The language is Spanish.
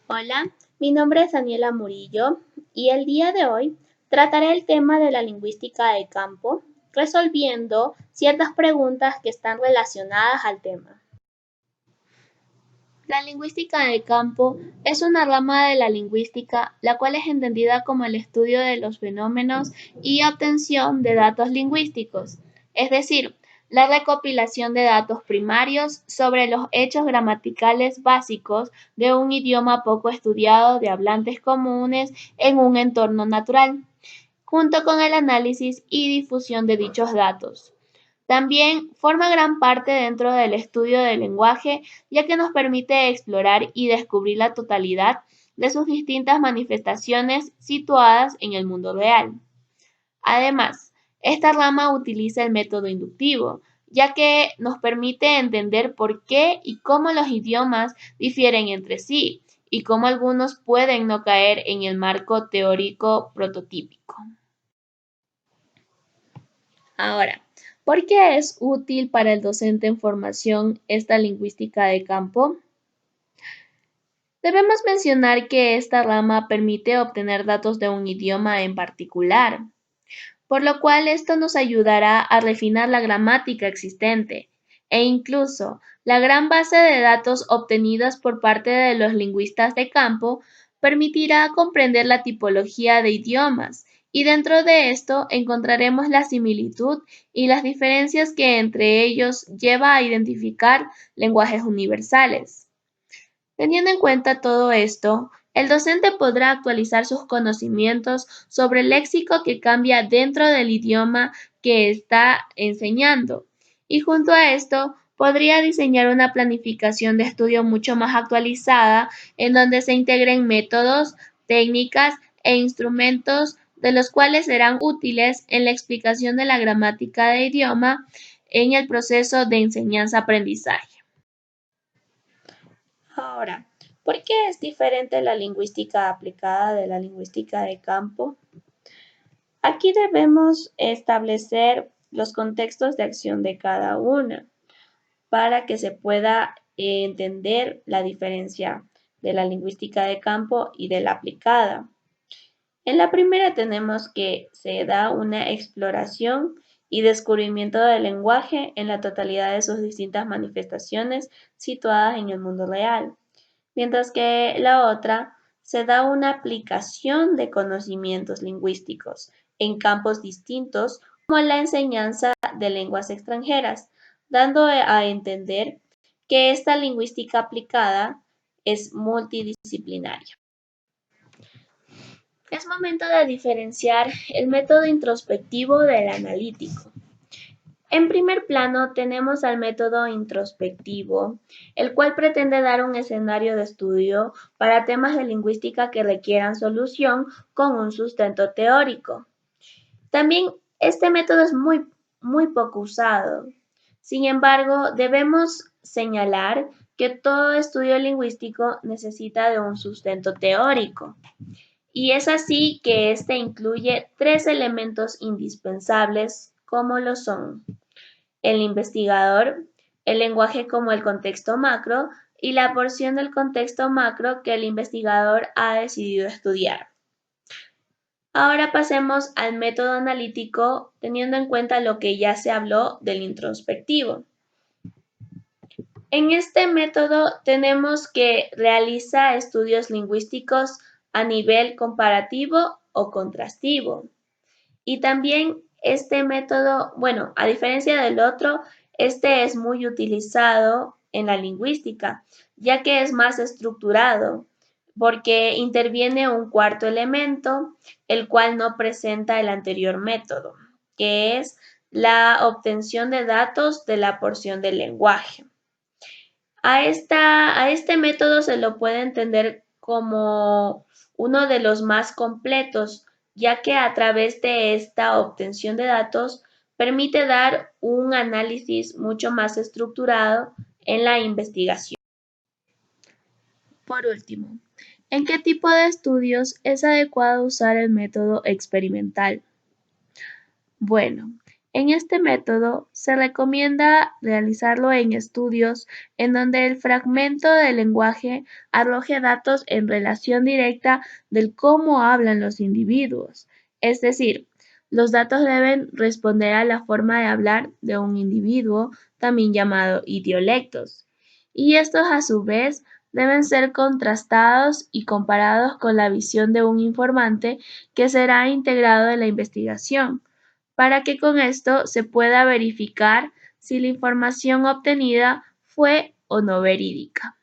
Hola, mi nombre es Daniela Murillo y el día de hoy trataré el tema de la lingüística de campo, resolviendo ciertas preguntas que están relacionadas al tema. La lingüística de campo es una rama de la lingüística la cual es entendida como el estudio de los fenómenos y obtención de datos lingüísticos, es decir, la recopilación de datos primarios sobre los hechos gramaticales básicos de un idioma poco estudiado de hablantes comunes en un entorno natural, junto con el análisis y difusión de dichos datos. También forma gran parte dentro del estudio del lenguaje, ya que nos permite explorar y descubrir la totalidad de sus distintas manifestaciones situadas en el mundo real. Además, esta rama utiliza el método inductivo, ya que nos permite entender por qué y cómo los idiomas difieren entre sí y cómo algunos pueden no caer en el marco teórico prototípico. Ahora, ¿por qué es útil para el docente en formación esta lingüística de campo? Debemos mencionar que esta rama permite obtener datos de un idioma en particular, por lo cual esto nos ayudará a refinar la gramática existente e incluso la gran base de datos obtenidas por parte de los lingüistas de campo permitirá comprender la tipología de idiomas y dentro de esto encontraremos la similitud y las diferencias que entre ellos lleva a identificar lenguajes universales. Teniendo en cuenta todo esto, el docente podrá actualizar sus conocimientos sobre el léxico que cambia dentro del idioma que está enseñando y junto a esto podría diseñar una planificación de estudio mucho más actualizada en donde se integren métodos, técnicas e instrumentos de los cuales serán útiles en la explicación de la gramática de idioma en el proceso de enseñanza-aprendizaje. Ahora, ¿por qué es diferente la lingüística aplicada de la lingüística de campo? Aquí debemos establecer los contextos de acción de cada una para que se pueda entender la diferencia de la lingüística de campo y de la aplicada. En la primera tenemos que se da una exploración y descubrimiento del lenguaje en la totalidad de sus distintas manifestaciones situadas en el mundo real, mientras que la otra se da una aplicación de conocimientos lingüísticos en campos distintos como la enseñanza de lenguas extranjeras, dando a entender que esta lingüística aplicada es multidisciplinaria. Es momento de diferenciar el método introspectivo del analítico. En primer plano tenemos al método introspectivo, el cual pretende dar un escenario de estudio para temas de lingüística que requieran solución con un sustento teórico. También este método es muy poco usado. Sin embargo, debemos señalar que todo estudio lingüístico necesita de un sustento teórico. Y es así que este incluye tres elementos indispensables como lo son el investigador, el lenguaje como el contexto macro y la porción del contexto macro que el investigador ha decidido estudiar. Ahora pasemos al método analítico teniendo en cuenta lo que ya se habló del introspectivo. En este método tenemos que realiza estudios lingüísticos a nivel comparativo o contrastivo. Y también este método, bueno, a diferencia del otro, este es muy utilizado en la lingüística, ya que es más estructurado, porque interviene un cuarto elemento, el cual no presenta el anterior método, que es la obtención de datos de la porción del lenguaje. A este método se lo puede entender como uno de los más completos, ya que a través de esta obtención de datos permite dar un análisis mucho más estructurado en la investigación. Por último, ¿en qué tipo de estudios es adecuado usar el método experimental? Bueno, En este método se recomienda realizarlo en estudios en donde el fragmento del lenguaje arroje datos en relación directa del cómo hablan los individuos. Es decir, los datos deben responder a la forma de hablar de un individuo, también llamado idiolectos, y estos a su vez deben ser contrastados y comparados con la visión de un informante que será integrado en la investigación, para que con esto se pueda verificar si la información obtenida fue o no verídica.